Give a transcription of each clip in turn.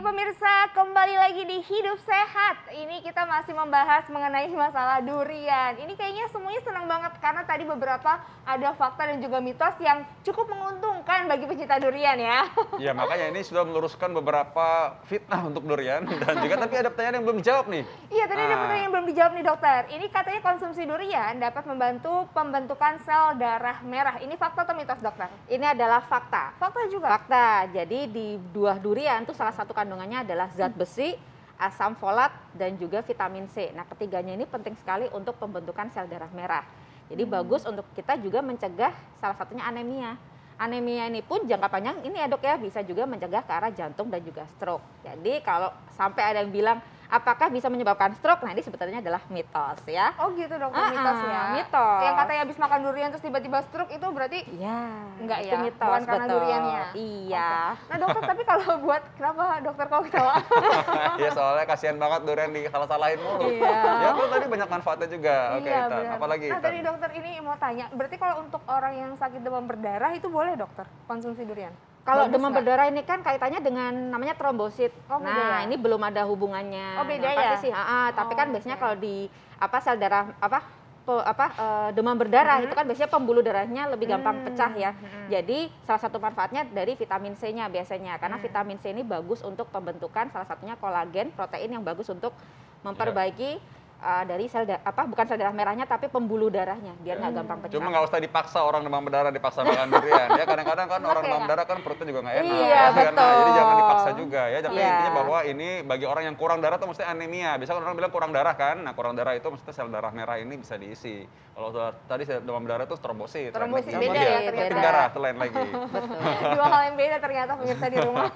Ya pemirsa, kembali lagi di Hidup Sehat. Ini kita masih membahas mengenai masalah durian. Ini kayaknya semuanya senang banget karena tadi beberapa ada fakta dan juga mitos yang cukup menguntungkan bagi pecinta durian ya. Ya makanya ini sudah meluruskan beberapa fitnah untuk durian dan juga tapi ada pertanyaan yang belum dijawab nih. Iya, tadi ada pertanyaan yang belum dijawab nih dokter. Ini katanya konsumsi durian dapat membantu pembentukan sel darah merah. Ini fakta atau mitos dokter? Ini adalah fakta. Fakta juga? Fakta. Jadi di buah durian tuh salah satu kandungannya adalah zat besi, asam folat, dan juga vitamin C. Nah, ketiganya ini penting sekali untuk pembentukan sel darah merah. Jadi bagus untuk kita juga mencegah salah satunya anemia. Anemia ini pun jangka panjang ini ya dok ya, bisa juga mencegah ke arah jantung dan juga stroke. Jadi kalau sampai ada yang bilang apakah bisa menyebabkan stroke, nah ini sebetulnya adalah mitos ya. Oh gitu dokter, mitos ya? Mitos. Yang katanya habis makan durian terus tiba-tiba stroke itu berarti Iya, enggak itu ya? mitos, Bukan karena betul. duriannya? Iya. Oke. Nah dokter, tapi kalau buat, kenapa dokter kau ketawa? Ya soalnya kasihan banget durian salah-salahin mulu. Iya. Ya kan tadi banyak manfaatnya juga. Oke, Iya, Tan. benar. Apalagi? Nah Tan? tadi dokter ini mau tanya, berarti kalau untuk orang yang sakit demam berdarah itu boleh dokter konsumsi durian? Kalau Bagus demam nggak? berdarah ini kan kaitannya dengan namanya trombosit. Oh, beda nah, ya? ini belum ada hubungannya. Oh, beda Yang pasti ya? sih, tapi kan biasanya oke. kalau di sel darah demam berdarah itu kan biasanya pembuluh darahnya lebih gampang pecah ya. Jadi salah satu manfaatnya dari vitamin C-nya biasanya karena vitamin C ini bagus untuk pembentukan salah satunya kolagen, protein yang bagus untuk memperbaiki dari bukan sel darah merahnya tapi pembuluh darahnya biar nggak gampang pecah. Cuma nggak usah dipaksa orang demam berdarah dipaksa makan durian. Ya kadang-kadang kan orang ya, demam Kak? berdarah kan perutnya juga nggak enak. Iya, ya kan? Nah, betul. jadi jangan dipaksa juga ya. Tapi Iya. intinya bahwa ini bagi orang yang kurang darah tuh mesti anemia. Biasanya kan orang bilang kurang darah kan. Nah kurang darah itu mesti sel darah merah ini bisa diisi. Kalau tadi sel demam berdarah itu trombosit. lain Trombosit, lagi. beda Iya, ya penting ternyata. darah itu lain lagi. Dua hal yang beda ternyata pemirsa di rumah.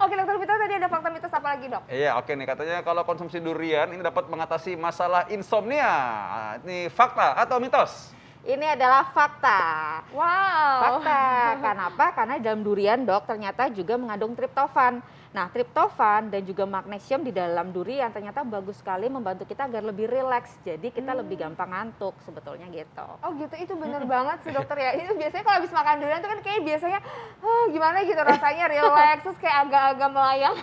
Oke dokter Vita, tadi ada fakta mitos apa lagi dok? Iya, oke nih katanya kalau konsumsi durian ini dapat mengatasi masalah insomnia. Ini fakta atau mitos? Ini adalah fakta. Wow. Fakta. Kenapa? Karena dalam durian dok ternyata juga mengandung triptofan. Nah, triptofan dan juga magnesium di dalam durian ternyata bagus sekali membantu kita agar lebih rileks. Jadi kita lebih gampang ngantuk sebetulnya gitu. Oh gitu, itu bener banget sih dokter ya. Itu biasanya kalau habis makan durian itu kan kayak biasanya gimana gitu rasanya relax, terus kayak agak-agak melayang.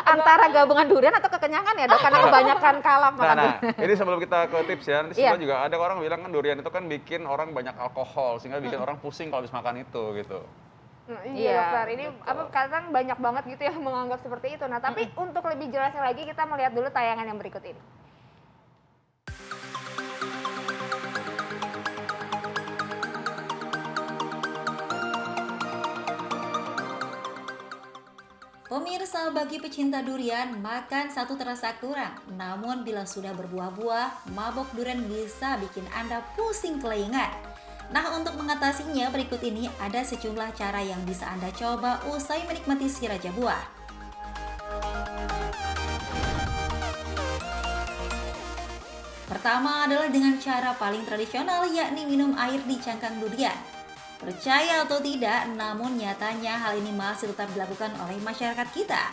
Antara gabungan durian atau kekenyangan ya dok? Karena kebanyakan kalap makan Nah, durian. ini sebelum kita ke tips ya, nanti Iya. sebenarnya juga ada orang bilang kan durian itu kan bikin orang banyak alkohol, sehingga bikin orang pusing kalau habis makan itu gitu. Iya Iya, dokter, ini kadang banyak banget gitu yang menganggap seperti itu. Nah tapi untuk lebih jelasnya lagi kita melihat dulu tayangan yang berikut ini. Pemirsa, bagi pecinta durian, makan satu terasa kurang. Namun bila sudah berbuah-buah, mabok durian bisa bikin Anda pusing kelingan. Nah, untuk mengatasinya berikut ini ada sejumlah cara yang bisa Anda coba usai menikmati si raja buah. Pertama adalah dengan cara paling tradisional, yakni minum air di cangkang durian. Percaya atau tidak, namun nyatanya hal ini masih tetap dilakukan oleh masyarakat kita.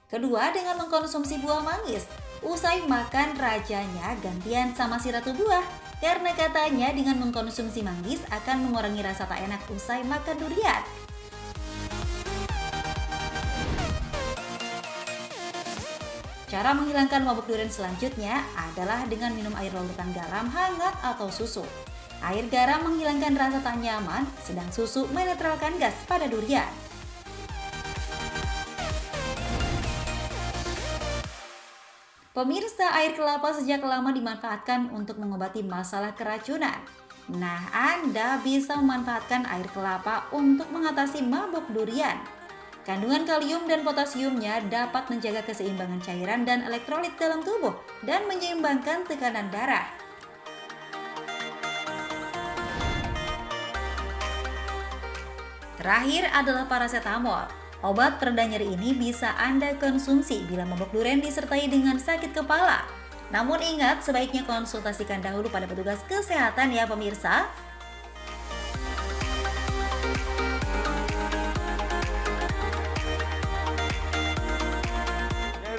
Kedua, dengan mengkonsumsi buah manggis. Usai makan, rajanya gantian sama si ratu buah. Karena katanya dengan mengkonsumsi manggis akan mengurangi rasa tak enak usai makan durian. Cara menghilangkan mabuk durian selanjutnya adalah dengan minum air larutan garam hangat atau susu. Air garam menghilangkan rasa tak nyaman, sedang susu menetralkan gas pada durian. Pemirsa, air kelapa sejak lama dimanfaatkan untuk mengobati masalah keracunan. Nah, Anda bisa memanfaatkan air kelapa untuk mengatasi mabuk durian. Kandungan kalium dan potasiumnya dapat menjaga keseimbangan cairan dan elektrolit dalam tubuh dan menyeimbangkan tekanan darah. Terakhir adalah paracetamol. Obat pereda nyeri ini bisa Anda konsumsi bila mabuk durian disertai dengan sakit kepala. Namun ingat, sebaiknya konsultasikan dahulu pada petugas kesehatan ya pemirsa.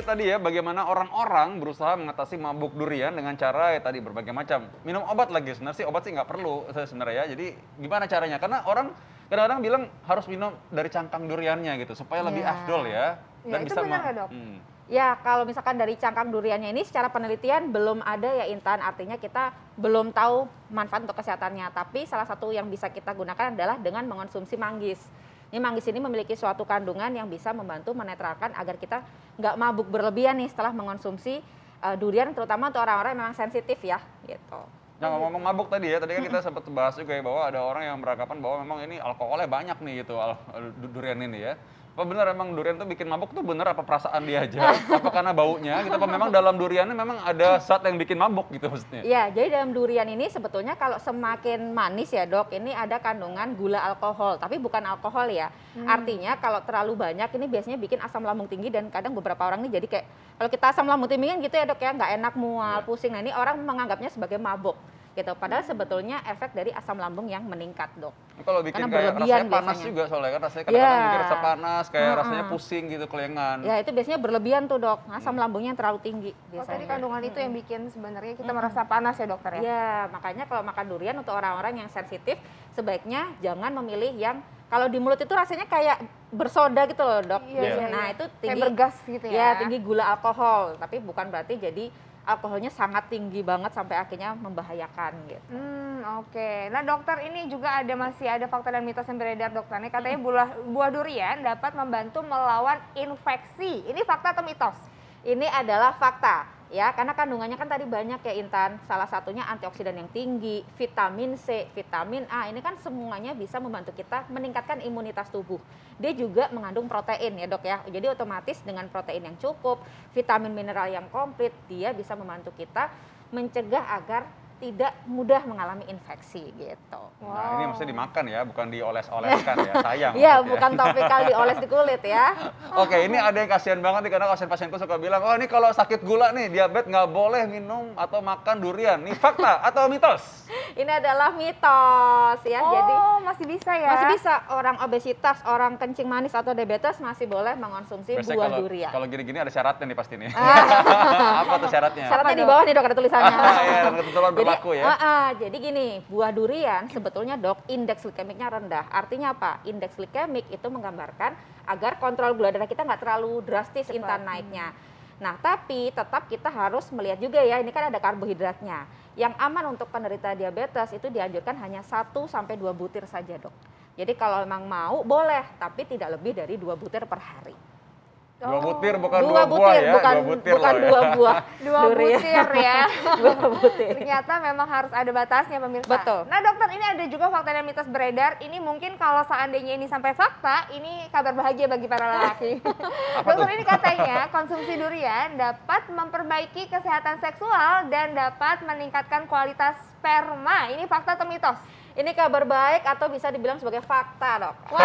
itu tadi ya, bagaimana orang-orang berusaha mengatasi mabuk durian dengan cara ya tadi berbagai macam. Minum obat lagi, sebenarnya sih obat sih nggak perlu sebenarnya ya. Jadi gimana caranya? Karena orang kadang-kadang bilang harus minum dari cangkang duriannya gitu, supaya lebih Ya. afdol ya. Ya, itu benar nggak, Dok? Ya, kalau misalkan dari cangkang duriannya ini secara penelitian belum ada ya Intan, artinya kita belum tahu manfaat untuk kesehatannya. Tapi salah satu yang bisa kita gunakan adalah dengan mengonsumsi manggis. Ini manggis ini memiliki suatu kandungan yang bisa membantu menetralkan agar kita nggak mabuk berlebihan nih setelah mengonsumsi durian, terutama untuk orang-orang yang memang sensitif ya, gitu. Nah, ngomong mabuk tadi ya, tadi kan kita sempat bahas juga ya bahwa ada orang yang beranggapan bahwa memang ini alkoholnya banyak nih gitu, durian ini ya. Apa benar emang durian tuh bikin mabuk tuh bener apa perasaan dia aja? Apa karena baunya gitu, apa memang dalam duriannya memang ada zat yang bikin mabuk gitu maksudnya? Iya, jadi dalam durian ini sebetulnya kalau semakin manis ya Dok, ini ada kandungan gula alkohol, tapi bukan alkohol ya. Artinya kalau terlalu banyak ini biasanya bikin asam lambung tinggi dan kadang beberapa orang ini jadi kayak, kalau kita asam lambung tinggi kan gitu ya Dok ya, nggak enak, mual, pusing. Nah ini orang menganggapnya sebagai mabuk gitu. Padahal sebetulnya efek dari asam lambung yang meningkat Dok. Kalau bikin Karena kayak berlebihan rasanya panas biasanya. juga soalnya kan rasanya kadang-kadang Ya. bikin rasa panas, kayak rasanya pusing gitu, kelengan. Ya itu biasanya berlebihan tuh Dok, asam lambungnya yang terlalu tinggi Oh, tadi biasanya. kandungan itu yang bikin sebenarnya kita merasa panas ya, Dokter ya? Ya, makanya kalau makan durian untuk orang-orang yang sensitif, sebaiknya jangan memilih yang kalau di mulut itu rasanya kayak bersoda gitu loh Dok. Iya, Biasanya. iya, Nah iya. itu Kayak tinggi, bergas gitu ya? ya tinggi gula alkohol, tapi bukan berarti jadi alkoholnya sangat tinggi banget sampai akhirnya membahayakan gitu. Oke. Nah, Dokter, ini juga masih ada fakta dan mitos yang beredar, Dokter. Nih katanya buah durian dapat membantu melawan infeksi. Ini fakta atau mitos? Ini adalah fakta ya, karena kandungannya kan tadi banyak ya Intan. Salah satunya antioksidan yang tinggi, vitamin C, vitamin A. Ini kan semuanya bisa membantu kita meningkatkan imunitas tubuh. Dia juga mengandung protein ya Dok ya. Jadi otomatis dengan protein yang cukup, vitamin mineral yang komplit, dia bisa membantu kita mencegah agar tidak mudah mengalami infeksi gitu. Nah, ini maksudnya dimakan ya, bukan dioles-oleskan ya, sayang. Iya, maksudnya. bukan topikal dioles di kulit ya. Oke, ini ada yang kasihan banget nih karena pasien-pasienku suka bilang, oh ini kalau sakit gula nih, diabetes nggak boleh minum atau makan durian. Nih fakta atau mitos? Ini adalah mitos ya. Jadi Masih bisa ya? masih bisa orang obesitas, orang kencing manis atau diabetes masih boleh mengonsumsi Biasanya buah kalau durian. kalau gini-gini ada syaratnya nih pasti nih. Apa tuh syaratnya? Syaratnya di bawah nih Dok, ada tulisannya. Iya, ketentuan berlaku ya. Jadi gini, buah durian sebetulnya Dok indeks glikemiknya rendah. Artinya apa? Indeks glikemik itu menggambarkan agar kontrol gula darah kita nggak terlalu drastis Intan naiknya. Nah, tapi tetap kita harus melihat juga ya, ini kan ada karbohidratnya. Yang aman untuk penderita diabetes itu dianjurkan hanya 1-2 butir saja Dok. Jadi kalau memang mau boleh, tapi tidak lebih dari 2 butir per hari. 2 butir bukan 2 Dua buah butir, ya, bukan 2 butir bukan loh ya. 2 buah. 2 durian. butir ya. 2 butir. Ternyata memang harus ada batasnya pemirsa. Betul. Nah, Dokter, ini ada juga fakta dan mitos beredar. Ini mungkin kalau seandainya ini sampai fakta, ini kabar bahagia bagi para lelaki. Dokter, ini katanya konsumsi durian dapat memperbaiki kesehatan seksual dan dapat meningkatkan kualitas sperma. Ini fakta atau mitos? Ini kabar baik atau bisa dibilang sebagai fakta Dok. Wah.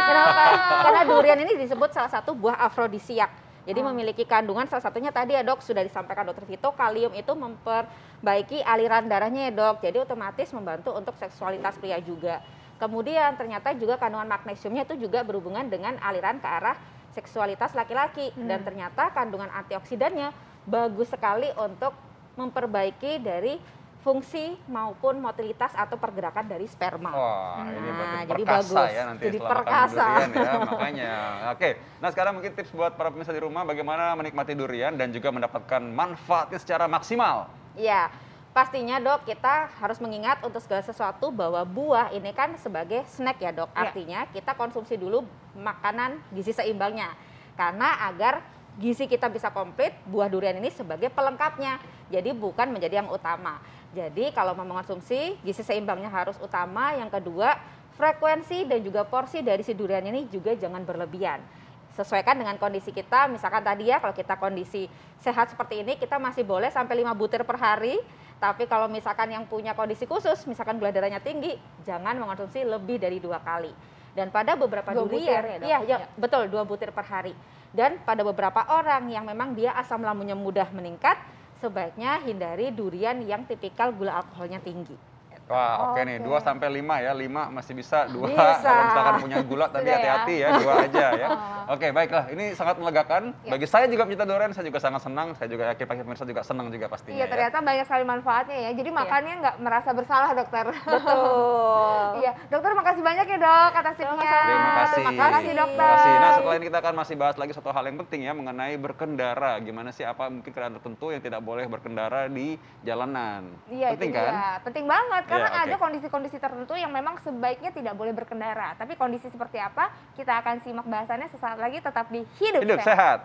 Kenapa? Karena durian ini disebut salah satu buah afrodisiak. Jadi memiliki kandungan salah satunya tadi ya Dok, sudah disampaikan Dokter Vito, kalium itu memperbaiki aliran darahnya ya Dok. Jadi otomatis membantu untuk seksualitas pria juga. Kemudian ternyata juga kandungan magnesiumnya itu juga berhubungan dengan aliran ke arah seksualitas laki-laki. Dan ternyata kandungan antioksidannya bagus sekali untuk memperbaiki dari fungsi maupun motilitas atau pergerakan dari sperma. Wah, ini berarti jadi perkasa bagus. ya nanti Jadi setelah makan perkasa. durian ya, makanya. Oke, nah sekarang mungkin tips buat para pemirsa di rumah bagaimana menikmati durian dan juga mendapatkan manfaatnya secara maksimal. Iya, pastinya Dok kita harus mengingat untuk segala sesuatu bahwa buah ini kan sebagai snack ya Dok. Ya. Artinya kita konsumsi dulu makanan gizi seimbangnya. Karena agar gizi kita bisa komplit, buah durian ini sebagai pelengkapnya. Jadi bukan menjadi yang utama. Jadi kalau mau mengonsumsi, gizi seimbangnya harus utama. Yang kedua, frekuensi dan juga porsi dari si durian ini juga jangan berlebihan. Sesuaikan dengan kondisi kita, misalkan tadi ya kalau kita kondisi sehat seperti ini, kita masih boleh sampai 5 butir per hari. Tapi kalau misalkan yang punya kondisi khusus, misalkan gula darahnya tinggi, jangan mengonsumsi lebih dari 2 kali. Dan pada beberapa 2 durian, butir ya, Dok? iya, Ya. betul 2 butir per hari. Dan pada beberapa orang yang memang dia asam lambungnya mudah meningkat, sebaiknya hindari durian yang tipikal gula alkoholnya tinggi. Wah, oke nih, 2 sampai 5 ya. 5 masih bisa, 2 Bisa. kalau misalkan punya gula tapi Sudah ya. hati-hati ya, 2 aja ya. Oke, baiklah. Ini sangat melegakan. Ya. Bagi saya juga pencinta durian, saya juga sangat senang. Saya juga yakin Pak pemirsa juga senang juga pastinya Iya, ya. ternyata banyak sekali manfaatnya ya. Jadi makannya nggak merasa bersalah, dokter. Betul. Iya, dokter makasih banyak ya dok atas tipsnya. Terima kasih. Terima kasih dokter. Terima kasih. Nah, setelah ini kita akan masih bahas lagi satu hal yang penting ya mengenai berkendara. Gimana sih apa mungkin kendaraan tertentu yang tidak boleh berkendara di jalanan. Iya, Penting itu kan? dia. Penting banget karena Iya, oke. ada kondisi-kondisi tertentu yang memang sebaiknya tidak boleh berkendara. Tapi kondisi seperti apa? Kita akan simak bahasannya sesaat lagi tetap di Hidup Hidup Sehat. sehat.